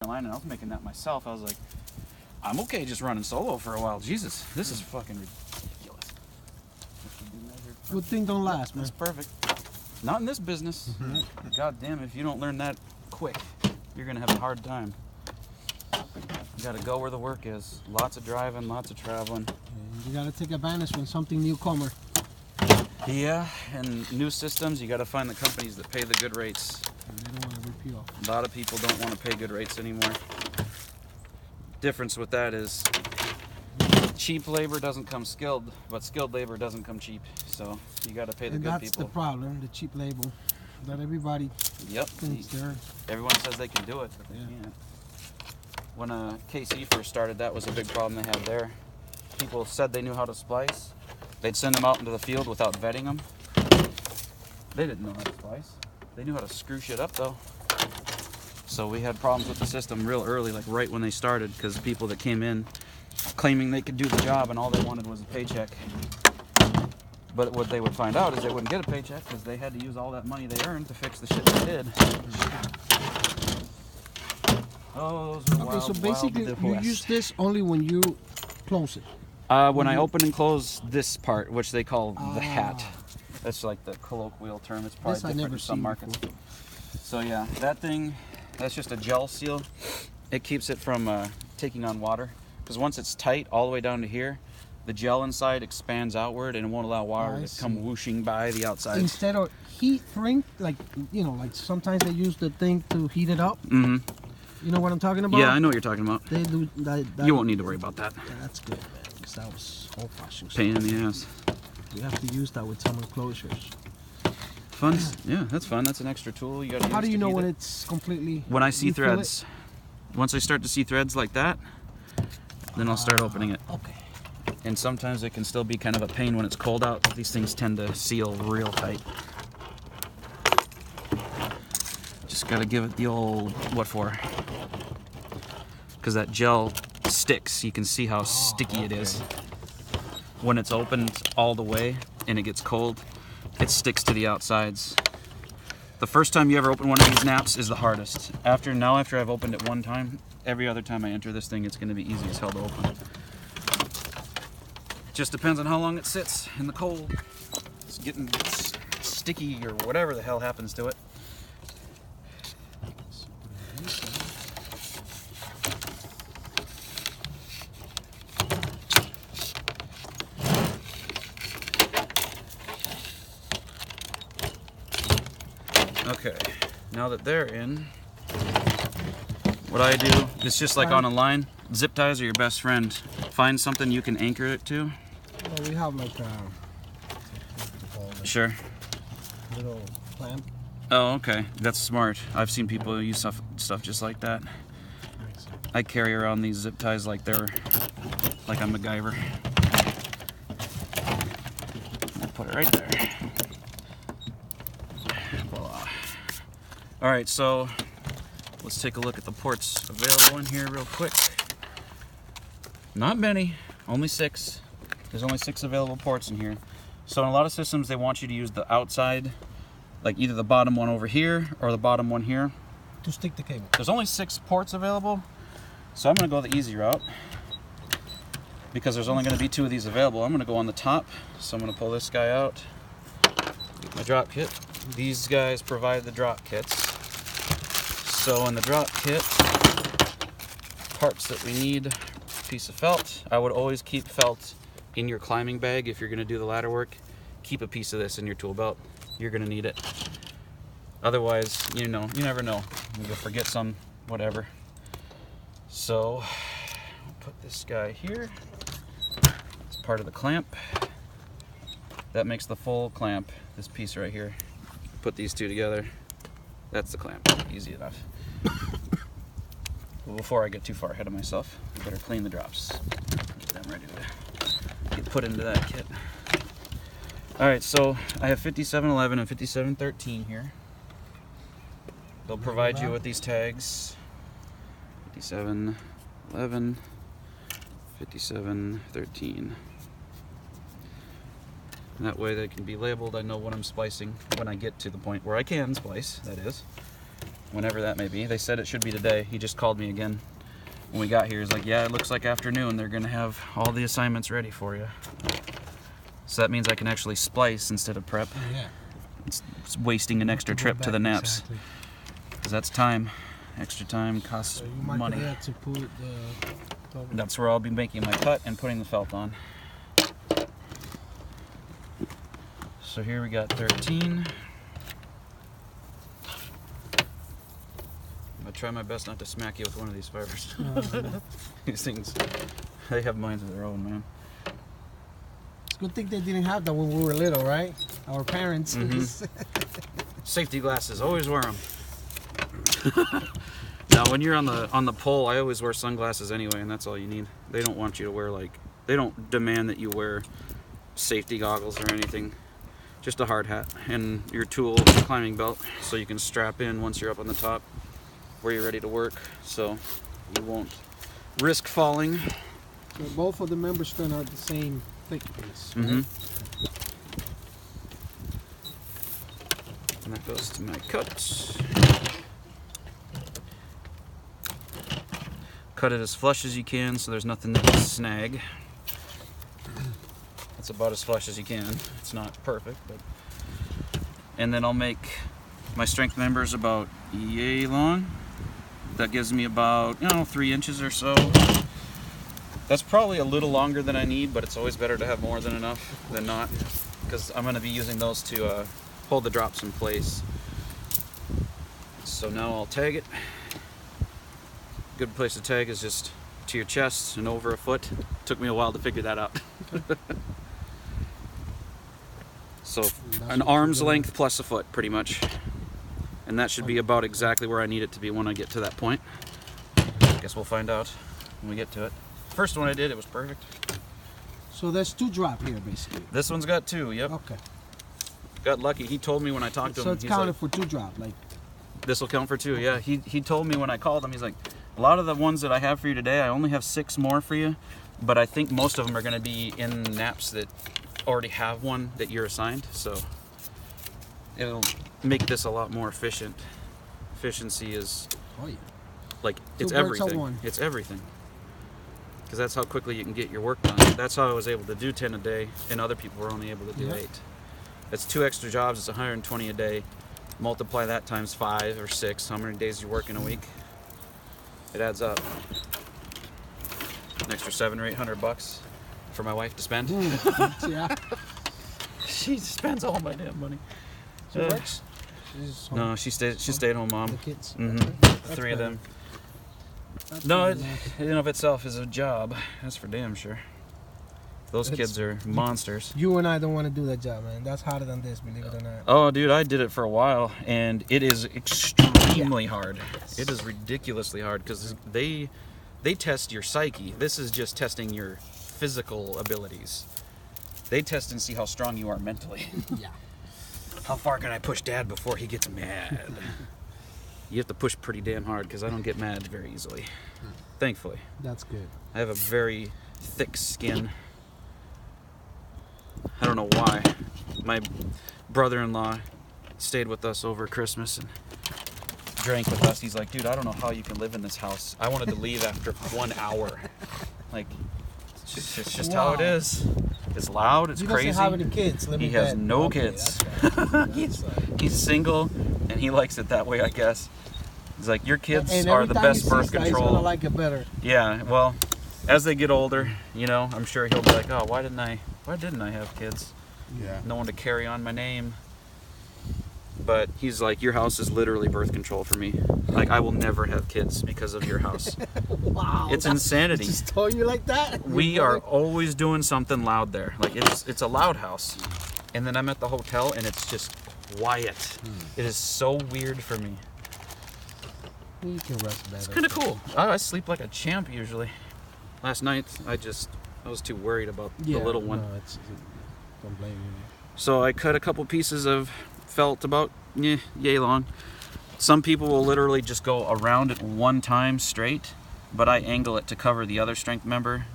line, and I was making that myself. I was like, I'm okay just running solo for a while. Jesus, this is fucking ridiculous. Good thing don't last, man. That's perfect. Not in this business. God damn, if you don't learn that quick, you're gonna have a hard time. You gotta go where the work is. Lots of driving, lots of traveling. You gotta take advantage when something newcomer. Yeah, and new systems, you gotta find the companies that pay the good rates. They don't want to rip you off. A lot of people don't want to pay good rates anymore. Difference with that is cheap labor doesn't come skilled, but skilled labor doesn't come cheap. So you got to pay the good people. And that's the problem, the cheap labor. That everybody thinks they're... Everyone says they can do it, but they can't. When KC first started, that was a big problem they had there. People said they knew how to splice. They'd send them out into the field without vetting them. They didn't know how to splice. They knew how to screw shit up though. So we had problems with the system real early, like right when they started, because people that came in claiming they could do the job and all they wanted was a paycheck. But what they would find out is they wouldn't get a paycheck because they had to use all that money they earned to fix the shit they did. Oh, those are okay, so basically you use this only when you close it. When I open and close this part, which they call the hat. That's like the colloquial term. It's probably different in some markets. Before. So yeah, that thing, that's just a gel seal. It keeps it from taking on water. Because once it's tight all the way down to here, the gel inside expands outward and it won't allow water to come whooshing by the outside. Instead of heat ring, like, you know, like sometimes they use the thing to heat it up. Mm-hmm. You know what I'm talking about? Yeah, I know what you're talking about. They do that. You won't need to worry about that. That's good, man. Because that was old-fashioned stuff. Pain in the ass. We have to use that with some enclosures. Fun. Yeah, that's fun. That's an extra tool you got to use. How do you know when it's completely... When I see threads. Once I start to see threads like that, then I'll start opening it. Okay. And sometimes it can still be kind of a pain when it's cold out. These things tend to seal real tight. Just got to give it the old what for. Because that gel sticks. You can see how sticky it is. When it's opened all the way and it gets cold, it sticks to the outsides. The first time you ever open one of these naps is the hardest. After I've opened it one time, every other time I enter this thing, it's going to be easy as hell to open. Just depends on how long it sits in the cold. It's getting sticky or whatever the hell happens to it. Okay, now that they're in, what I do, it's just like on a line. Zip ties are your best friend. Find something you can anchor it to. Well, we have like Sure. Little clamp. Oh, okay. That's smart. I've seen people use stuff just like that. I carry around these zip ties like they're like I'm MacGyver. I put it right there. Voila. All right, so let's take a look at the ports available in here real quick. Not many, only 6. There's only 6 available ports in here. So in a lot of systems, they want you to use the outside, like either the bottom one over here or the bottom one here. To stick the cable. There's only 6 ports available, so I'm gonna go the easy route. Because there's only gonna be 2 of these available. I'm gonna go on the top, so I'm gonna pull this guy out. Get my drop kit. These guys provide the drop kits. So in the drop kit, parts that we need, piece of felt. I would always keep felt in your climbing bag if you're going to do the ladder work. Keep a piece of this in your tool belt. You're going to need it. Otherwise, you never know. You'll forget some, whatever. So, I'll put this guy here. It's part of the clamp. That makes the full clamp, this piece right here. Put these 2 together. That's the clamp. Easy enough. Well, before I get too far ahead of myself, I better clean the drops. Get them ready to get put into that kit. Alright, so I have 5711 and 5713 here. They'll provide you with these tags. 5711, 5713. That way they can be labeled. I know when I'm splicing, when I get to the point where I can splice, that is. whenever that may be. They said it should be today. He just called me again when we got here. He's like, yeah, it looks like afternoon. They're going to have all the assignments ready for you. So that means I can actually splice instead of prep. Yeah. It's wasting an extra trip to the naps. Exactly. Because that's time. Extra time costs So you might money. have to put the... That's where I'll be making my cut and putting the felt on. So here we got 13. I'm gonna try my best not to smack you with one of these fibers. These things, they have minds of their own, man. It's a good thing they didn't have that when we were little, right? Our parents. Safety glasses, always wear them. Now, when you're on the pole, I always wear sunglasses anyway, and that's all you need. They don't want you to wear they don't demand that you wear safety goggles or anything. Just a hard hat and your tool climbing belt, so you can strap in once you're up on the top, where you're ready to work, so you won't risk falling. So both of the member strand are the same thickness. Right? And that goes to my cut. Cut it as flush as you can, so there's nothing to snag. That's about as flush as you can. It's not perfect, but. And then I'll make my strength members about yay long. That gives me about 3 inches or so. That's probably a little longer than I need, but it's always better to have more than enough than not, because I'm going to be using those to hold the drops in place. So now I'll tag it. Good place to tag is just to your chest and over a foot. Took me a while to figure that out. So an arm's length plus a foot, pretty much. And that should be about exactly where I need it to be when I get to that point. Guess we'll find out when we get to it. First one I did, it was perfect. So there's 2 drop here, basically. This one's got 2, yep. Okay. Got lucky. He told me when I talked to him. So it's he's counted like, for 2 drop, like. This will count for 2, yeah. He told me when I called him, he's like, a lot of the ones that I have for you today, I only have 6 more for you, but I think most of them are going to be in naps that already have one that you're assigned, so it'll make this a lot more efficient. Efficiency is, like, it's everything. It's everything. Because that's how quickly you can get your work done. That's how I was able to do 10 a day, and other people were only able to do 8. That's 2 extra jobs, it's 120 a day. Multiply that times 5 or 6, how many days you work in a week. It adds up. An extra $700 or $800 for my wife to spend. Yeah. She spends all my damn money. She works? No, she stayed home mom. The kids? The 3 of them. That's No, really it nice. in and of itself is a job. That's for damn sure. Those kids are monsters. You and I don't want to do that job, man. That's harder than this, believe it or not. Oh, dude, I did it for a while, and it is extremely hard. Yes. It is ridiculously hard, because they test your psyche. This is just testing your physical abilities. They test and see how strong you are mentally. Yeah. How far can I push Dad before he gets mad? You have to push pretty damn hard, because I don't get mad very easily. Thankfully. That's good. I have a very thick skin. I don't know why. My brother-in-law stayed with us over Christmas and drank with us. He's like, dude, I don't know how you can live in this house. I wanted to leave after 1 hour. Like, it's just how it is. It's loud, it's crazy. He doesn't have any kids. He has no kids. He's single, and he likes it that way, I guess. He's like, your kids are the best birth control. He's gonna like it better. Yeah, well, as they get older, I'm sure he'll be like, oh, why didn't I have kids? Yeah. No one to carry on my name. But he's like, your house is literally birth control for me. Like, I will never have kids because of your house. Wow. It's insanity. Just told you like that? We are always doing something loud there. Like, it's a loud house. And then I'm at the hotel, and it's just quiet. It is so weird for me. You can rest better. It's kind of cool. I sleep like a champ usually. Last night, I was too worried about the little one. No, don't blame you. So I cut a couple pieces of felt about yay long. Some people will literally just go around it one time straight, but I angle it to cover the other strength member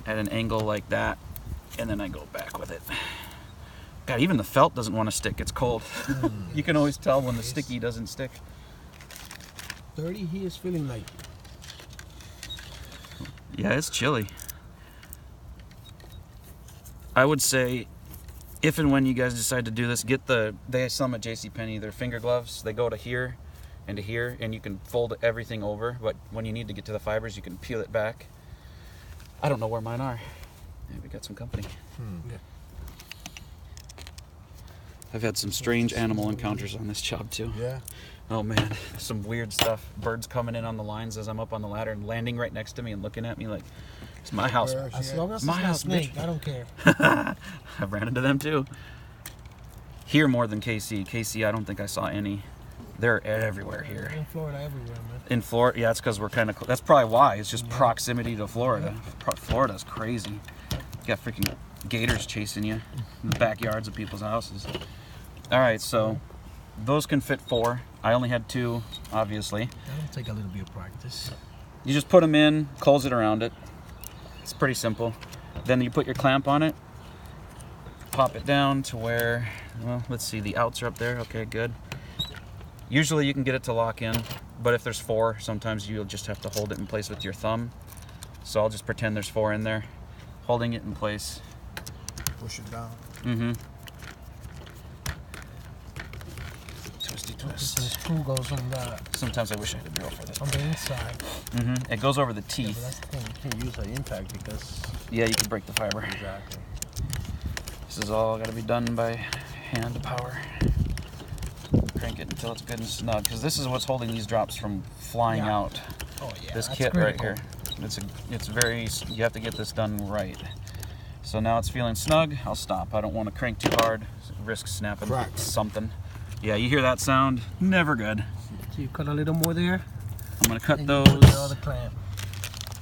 at an angle like that, and then I go back with it. God, even the felt doesn't want to stick. It's cold. You can always tell when the sticky doesn't stick. 30, he is feeling like. Yeah, it's chilly. I would say, if and when you guys decide to do this, get they sell them at JCPenney. They're finger gloves. They go to here and to here, and you can fold everything over. But when you need to get to the fibers, you can peel it back. I don't know where mine are. Yeah, we got some company. Yeah. I've had some strange animal encounters on this job too. Yeah. Oh man, some weird stuff. Birds coming in on the lines as I'm up on the ladder and landing right next to me and looking at me like, it's my house. As long as My it's not house, snake, bitch. I don't care. I've ran into them too. Here more than KC. KC, I don't think I saw any. They're everywhere here. In Florida, everywhere, man. In Florida, yeah, it's because we're kind of. That's probably why. It's just proximity to Florida. Florida's crazy. You got freaking gators chasing you in the backyards of people's houses. All right, so those can fit 4. I only had 2, obviously. That'll take a little bit of practice. You just put them in, close it around it. It's pretty simple. Then you put your clamp on it, pop it down to where, well, let's see, the outs are up there. Okay, good. Usually you can get it to lock in, but if there's 4, sometimes you'll just have to hold it in place with your thumb. So I'll just pretend there's 4 in there, holding it in place. Push it down. Mm-hmm. Twisty So the twist. screw goes on the Sometimes I wish I had a drill for this. on the inside. Mm-hmm. It goes over the Yeah, but teeth. that's the thing. You can't use an impact because Yeah, you can break the fiber. exactly. This is all got to be done by hand power. Crank it until it's good and snug, because this is what's holding these drops from flying Yeah. out. Oh yeah. This that's kit critical. right here. It's very. You have to get this done right. So now it's feeling snug. I'll stop. I don't want to crank too hard. Risk snapping Crack. something. Yeah, you hear that sound? Never good. So you cut a little more there. I'm gonna cut And those. you put the other clamp.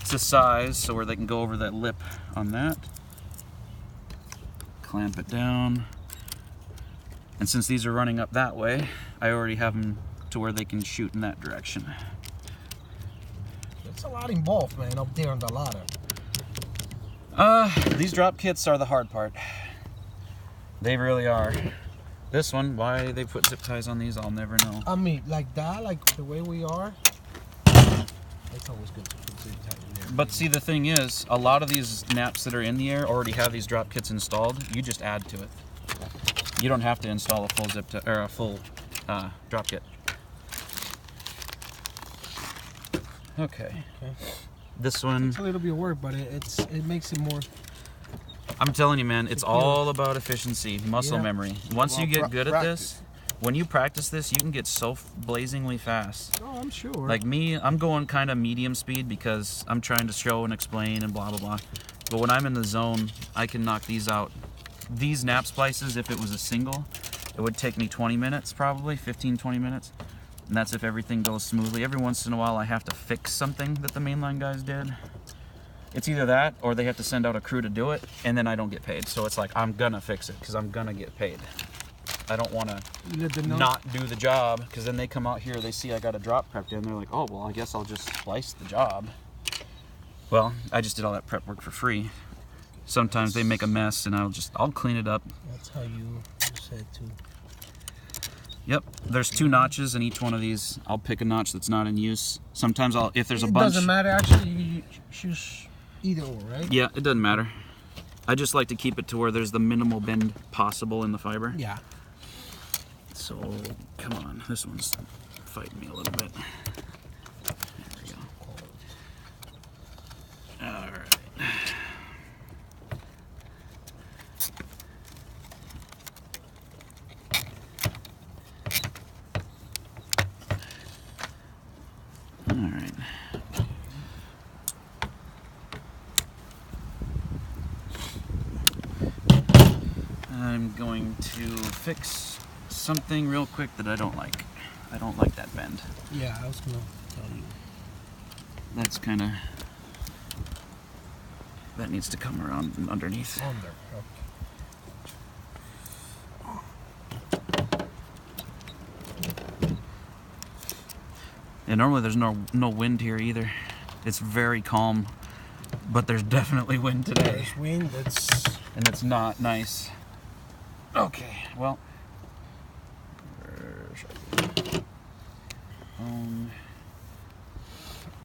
It's a size so where they can go over that lip on that. Clamp it down. And since these are running up that way, I already have them to where they can shoot in that direction. It's a lot involved, man, up there on the ladder. These drop kits are the hard part. They really are. This one, why they put zip ties on these, I'll never know. I mean, like that, like the way we are. It's always good to put zip tie in there. But see, the thing is, a lot of these naps that are in the air already have these drop kits installed. You just add to it. You don't have to install a full zip tie or a full drop kit. Okay. Okay. This one, It's a little bit of work, but it makes it more. I'm telling you, man, it's all about efficiency, muscle Yeah. memory. Once you Well, get good at practice. this, when you practice this, you can get so blazingly fast. Oh, I'm sure. Like me, I'm going kind of medium speed because I'm trying to show and explain and blah, blah, blah. But when I'm in the zone, I can knock these out. These nap splices, if it was a single, it would take me 20 minutes probably, 15, 20 minutes. And that's if everything goes smoothly. Every once in a while, I have to fix something that the mainline guys did. It's either that or they have to send out a crew to do it, and then I don't get paid. So it's like, I'm gonna fix it because I'm gonna get paid. I don't want to you let them know. not do the job, because then they come out here, they see I got a drop prepped in, they're like, oh, well, I guess I'll just splice the job. Well, I just did all that prep work for free. Sometimes they make a mess and I'll clean it up. That's how you said to. Yep, there's 2 notches in each one of these. I'll pick a notch that's not in use. Sometimes if there's a It bunch. doesn't matter actually. You choose either or, right? Yeah, it doesn't matter. I just like to keep it to where there's the minimal bend possible in the fiber. Yeah. So, come on, this one's fighting me a little bit. There we go. All right. All right. I'm going to fix something real quick that I don't like. I don't like that bend. Yeah, I was gonna tell you. That's kind of... That needs to come around from underneath. Under. And normally there's no wind here either. It's very calm, but there's definitely wind today. There's wind. That's And it's not nice. Okay, well. Where should I do?